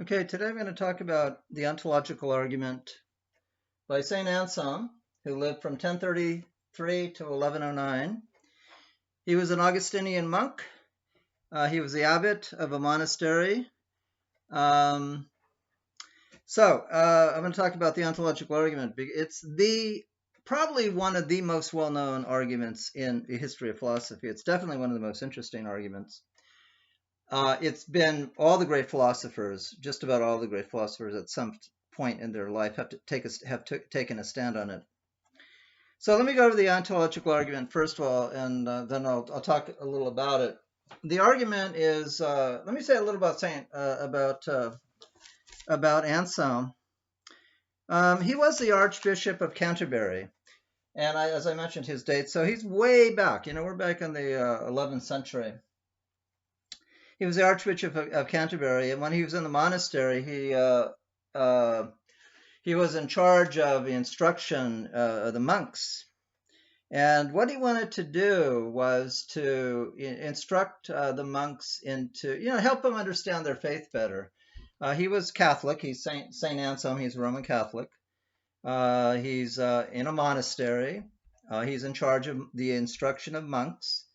Okay, today I'm going to talk about the ontological argument by St. Anselm, who lived from 1033 to 1109. He was an Augustinian monk. He was the abbot of a monastery. Um, I'm going to talk about the ontological argument. It's probably one of the most well-known arguments in the history of philosophy. It's definitely one of the most interesting arguments. It's been all the great philosophers, just about all the great philosophers at some point in their life taken a stand on it. So let me go over the ontological argument first of all, and then I'll talk a little about it. The argument is, let me say a little about about Anselm. He was the Archbishop of Canterbury, and as I mentioned, his date. So he's way back. We're back in the 11th century. He was the Archbishop of Canterbury, and when he was in the monastery, he was in charge of the instruction of the monks. And what he wanted to do was to instruct the monks into, help them understand their faith better. He was Catholic. He's Saint Anselm. He's a Roman Catholic. He's in a monastery. He's in charge of the instruction of monks.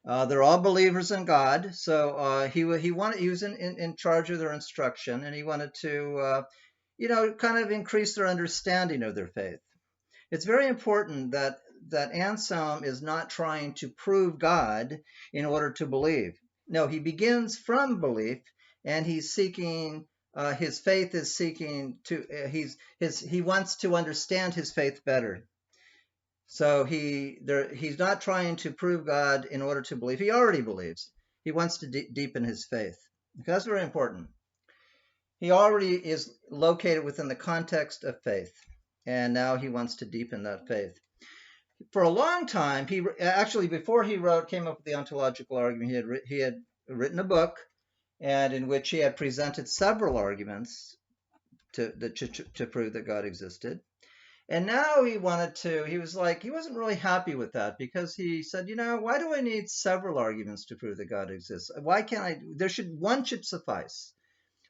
They're all believers in God, so he was in charge of their instruction, and he wanted to, kind of increase their understanding of their faith. It's very important that Anselm is not trying to prove God in order to believe. No, he begins from belief, and he's seeking. His faith is seeking to. He wants to understand his faith better. So he's not trying to prove God in order to believe. He already believes. He wants to deepen his faith. Okay, that's very important. He already is located within the context of faith, and now he wants to deepen that faith. For a long time, he actually, before he came up with the ontological argument, he had written a book, and in which he had presented several arguments to prove that God existed. And now he wasn't really happy with that, because he said, why do I need several arguments to prove that God exists? Why can't one should suffice.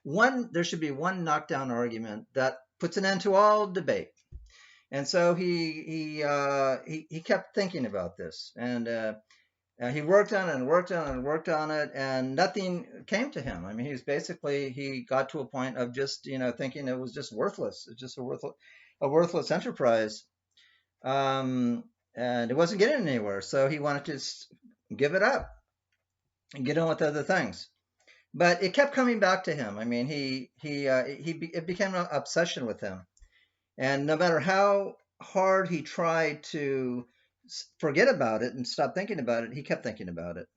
There should be one knockdown argument that puts an end to all debate. And so he kept thinking about this, and he worked on it and worked on it and worked on it, and nothing came to him. I mean, he got to a point of just, thinking it was just worthless. It's just a worthless enterprise, and it wasn't getting anywhere. So he wanted to give it up and get on with other things. But it kept coming back to him. I mean, it became an obsession with him, and no matter how hard he tried to forget about it and stop thinking about it, he kept thinking about it.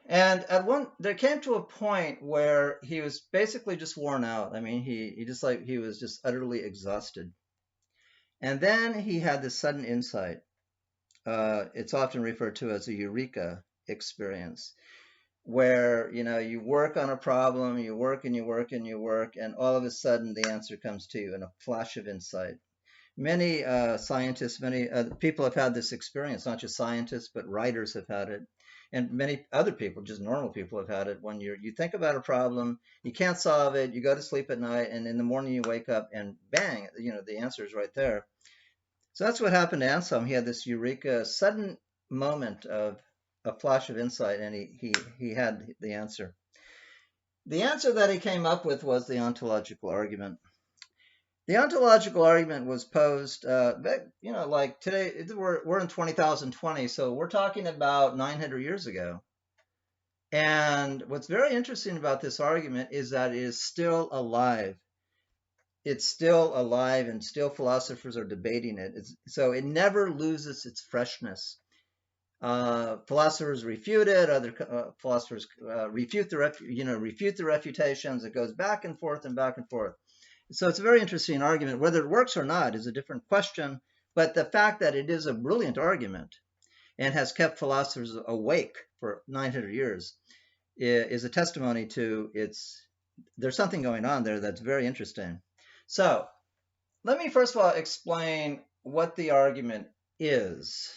And there came to a point where he was basically just worn out. I mean, he was just utterly exhausted. And then he had this sudden insight. It's often referred to as a Eureka experience, where, you work on a problem, you work and you work and you work, and all of a sudden the answer comes to you in a flash of insight. Many scientists, many people have had this experience, not just scientists, but writers have had it. And many other people, just normal people, have had it. When you think about a problem, you can't solve it, you go to sleep at night, and in the morning you wake up and bang, the answer is right there. So that's what happened to Anselm. He had this Eureka, sudden moment of a flash of insight, and he had the answer. The answer that he came up with was the ontological argument. The ontological argument was posed, like today, we're in 2020, so we're talking about 900 years ago. And what's very interesting about this argument is that it is still alive. It's still alive, and still philosophers are debating it. So it never loses its freshness. Philosophers refute it. Other philosophers refute the refutations. It goes back and forth and back and forth. So it's a very interesting argument. Whether it works or not is a different question, but the fact that it is a brilliant argument and has kept philosophers awake for 900 years is a testimony to there's something going on there that's very interesting. So let me first of all explain what the argument is.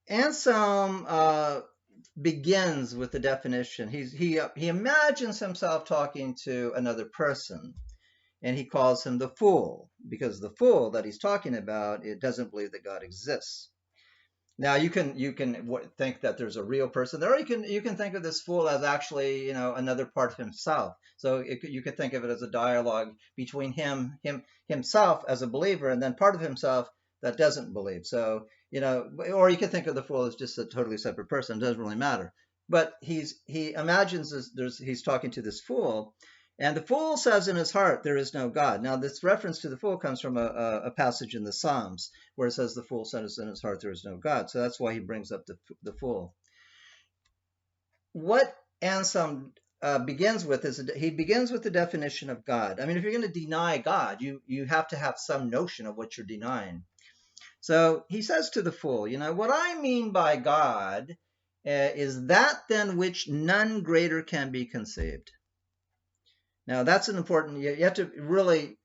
Anselm begins with the definition. He imagines himself talking to another person, and he calls him the fool, because the fool that he's talking about, it doesn't believe that God exists. Now you can think that there's a real person there, or you can think of this fool as actually, another part of himself. So you could think of it as a dialogue between himself as a believer, and then part of himself that doesn't believe. So or you could think of the fool as just a totally separate person. It doesn't really matter. But he imagines he's talking to this fool, and the fool says in his heart, there is no God. Now, this reference to the fool comes from a passage in the Psalms where it says the fool says in his heart, there is no God. So that's why he brings up the fool. What Anselm begins with is he begins with the definition of God. I mean, if you're going to deny God, you have to have some notion of what you're denying. So he says to the fool, what I mean by God is that than which none greater can be conceived. Now, that's an important, you have to really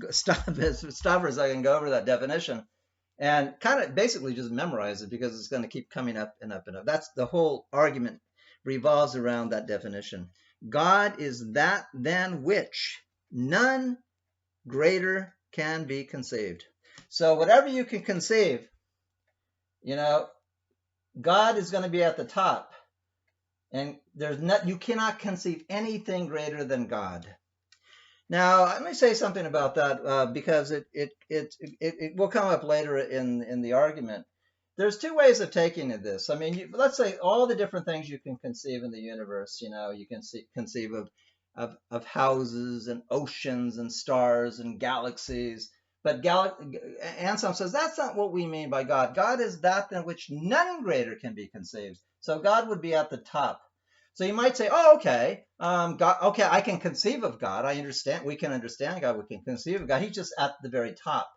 stop for a second, go over that definition, and kind of basically just memorize it, because it's going to keep coming up and up and up. That's the whole argument revolves around that definition. God is that than which none greater can be conceived. So whatever you can conceive, God is going to be at the top. And you cannot conceive anything greater than God. Now, let me say something about that, because it will come up later in the argument. There's two ways of taking this. I mean, let's say all the different things you can conceive in the universe. You can conceive of houses and oceans and stars and galaxies. But Anselm says that's not what we mean by God. God is that than which none greater can be conceived. So God would be at the top. So you might say, oh, okay, God, okay, I can conceive of God. I understand. We can understand God. We can conceive of God. He's just at the very top.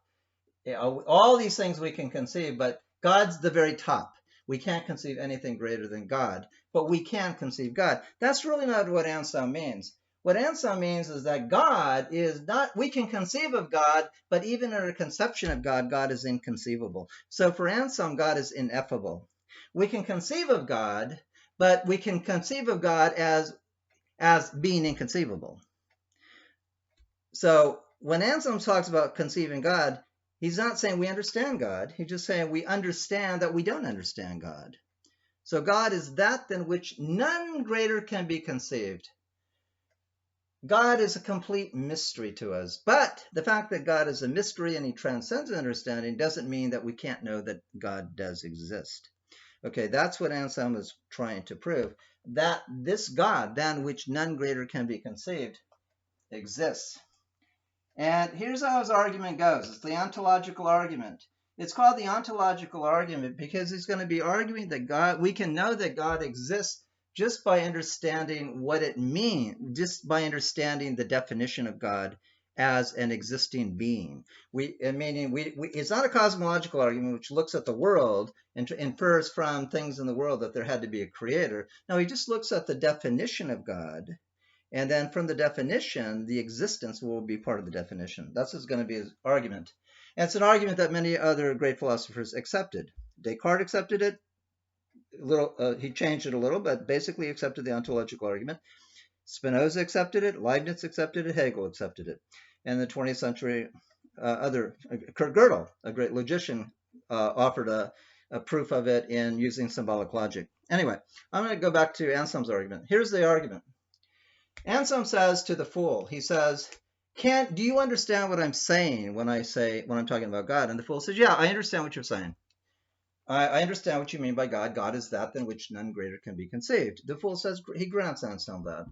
All these things we can conceive, but God's the very top. We can't conceive anything greater than God, but we can conceive God. That's really not what Anselm means. What Anselm means is that God is not, we can conceive of God, but even in our conception of God, God is inconceivable. So for Anselm, God is ineffable. We can conceive of God, but we can conceive of God as being inconceivable. So when Anselm talks about conceiving God, he's not saying we understand God. He's just saying we understand that we don't understand God. So God is that than which none greater can be conceived. God is a complete mystery to us. But the fact that God is a mystery and he transcends understanding doesn't mean that we can't know that God does exist. Okay, that's what Anselm is trying to prove, that this God, than which none greater can be conceived, exists. And here's how his argument goes. It's the ontological argument. It's called the ontological argument because he's going to be arguing that we can know that God exists just by understanding what it means, just by understanding the definition of God as an existing being. It's not a cosmological argument which looks at the world and infers from things in the world that there had to be a creator. No, he just looks at the definition of God, and then from the definition, the existence will be part of the definition. That's what's going to be his argument. And it's an argument that many other great philosophers accepted. Descartes accepted it. He changed it a little, but basically accepted the ontological argument. Spinoza accepted it. Leibniz accepted it. Hegel accepted it. And the 20th century, Kurt Gödel, a great logician, offered a proof of it in using symbolic logic. Anyway, I'm going to go back to Anselm's argument. Here's the argument. Anselm says to the fool, he says, do you understand what I'm saying when I'm talking about God? And the fool says, yeah, I understand what you're saying. I understand what you mean by God. God is that than which none greater can be conceived. The fool says, he grants Anselm that.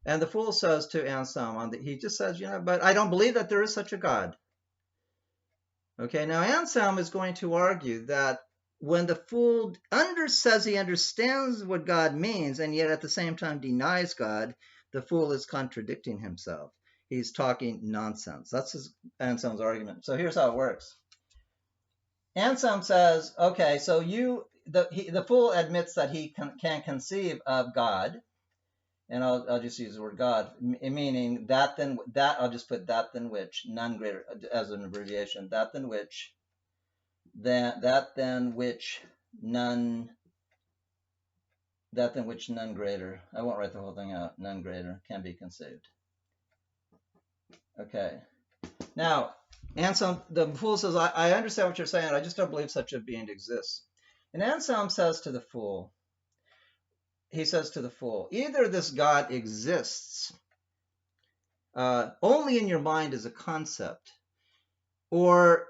And the fool says to Anselm, he just says, but I don't believe that there is such a God. Okay, now Anselm is going to argue that when the fool says he understands what God means and yet at the same time denies God, the fool is contradicting himself. He's talking nonsense. That's Anselm's argument. So here's how it works. Anselm says, okay, so the fool admits that he can conceive of God, and I'll just use the word God, meaning that I'll just put that than which none greater as an abbreviation, that than which none that than which none greater, I won't write the whole thing out, none greater can be conceived. Okay. Now, Anselm, the fool says, I understand what you're saying, I just don't believe such a being exists. And Anselm says to the fool, either this God exists only in your mind as a concept, or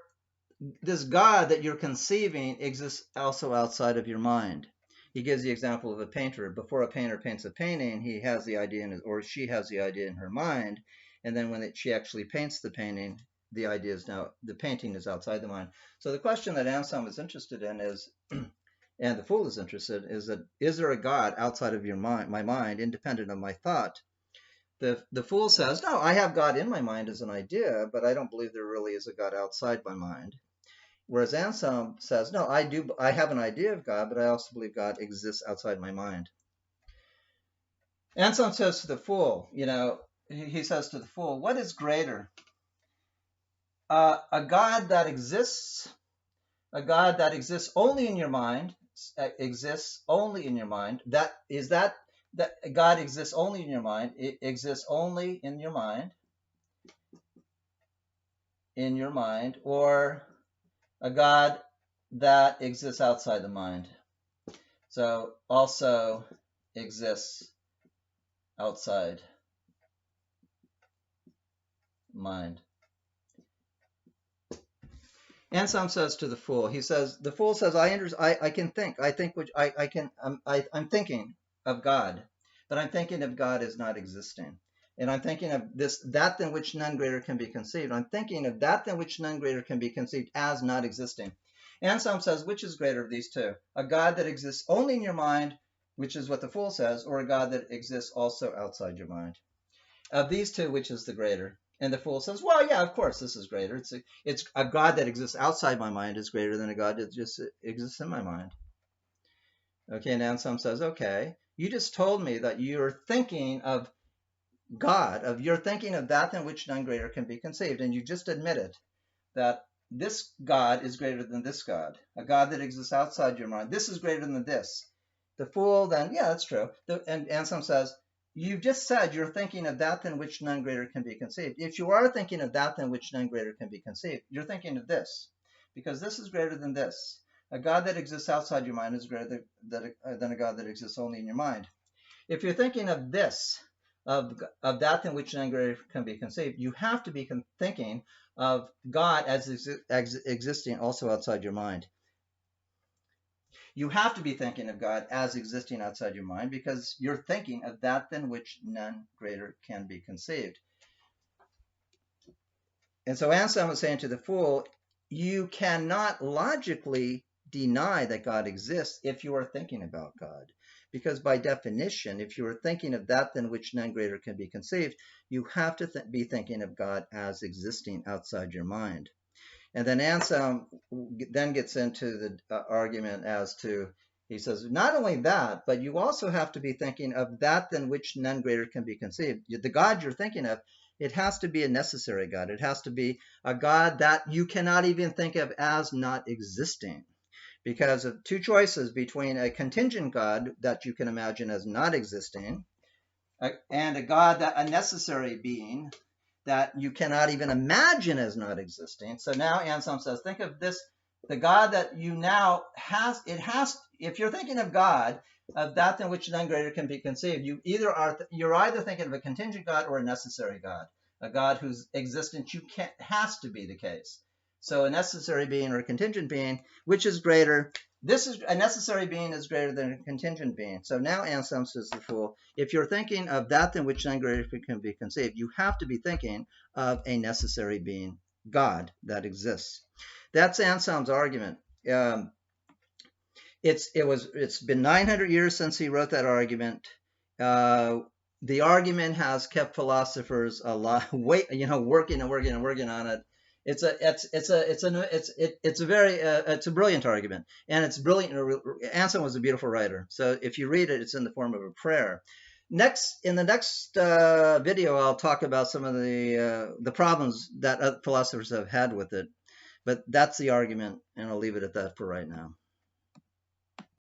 this God that you're conceiving exists also outside of your mind. He gives the example of a painter. Before a painter paints a painting, he has the idea in his, or she has the idea in her mind, and then when she actually paints the painting, the idea is now, the painting is outside the mind. So the question that Anselm is interested in is, and the fool is interested, is that, is there a God outside of your mind, my mind, independent of my thought? The fool says, no, I have God in my mind as an idea, but I don't believe there really is a God outside my mind. Whereas Anselm says, no, I have an idea of God, but I also believe God exists outside my mind. Anselm says to the fool, he says to the fool, what is greater? A God that exists only in your mind, exists only in your mind. That God exists only in your mind. It exists only in your mind, or a God that exists outside the mind. So also exists outside mind. Anselm says to the fool, the fool says, I can think, I'm thinking of God, but I'm thinking of God as not existing. And I'm thinking of that than which none greater can be conceived. I'm thinking of that than which none greater can be conceived as not existing. Anselm says, which is greater of these two? A God that exists only in your mind, which is what the fool says, or a God that exists also outside your mind? Of these two, which is the greater? And the fool says, well, yeah, of course, this is greater. It's a God that exists outside my mind is greater than a God that just exists in my mind. Okay, and Anselm says, okay, you just told me that you're thinking of God, you're thinking of that than which none greater can be conceived. And you just admitted that this God is greater than this God, a God that exists outside your mind. This is greater than this. The fool then, yeah, that's true. And Anselm says, you've just said you're thinking of that than which none greater can be conceived. If you are thinking of that than which none greater can be conceived, you're thinking of this, because this is greater than this. A God that exists outside your mind is greater than a God that exists only in your mind. If you're thinking of this, of that than which none greater can be conceived, you have to be thinking of God as existing also outside your mind. You have to be thinking of God as existing outside your mind, because you're thinking of that than which none greater can be conceived. And so Anselm is saying to the fool, you cannot logically deny that God exists if you are thinking about God. Because by definition, if you are thinking of that than which none greater can be conceived, you have to be thinking of God as existing outside your mind. And then Anselm then gets into the argument as to, he says, not only that, but you also have to be thinking of that than which none greater can be conceived. The God you're thinking of, it has to be a necessary God. It has to be a God that you cannot even think of as not existing, because of two choices between a contingent God that you can imagine as not existing and a God, a necessary being that you cannot even imagine as not existing. So now Anselm says, think of this, the God that you now if you're thinking of God, of that than which none greater can be conceived, you're either thinking of a contingent God or a necessary God, a God whose existence has to be the case. So a necessary being or a contingent being, which is greater? A necessary being is greater than a contingent being. So now Anselm says to the fool, if you're thinking of that than which none greater can be conceived, you have to be thinking of a necessary being, God, that exists. That's Anselm's argument. It's been 900 years since he wrote that argument. The argument has kept philosophers a lot, working on it. It's a brilliant argument, and it's brilliant. Anselm was a beautiful writer, so if you read it, it's in the form of a prayer. In the next video, I'll talk about some of the problems that philosophers have had with it, but that's the argument, and I'll leave it at that for right now.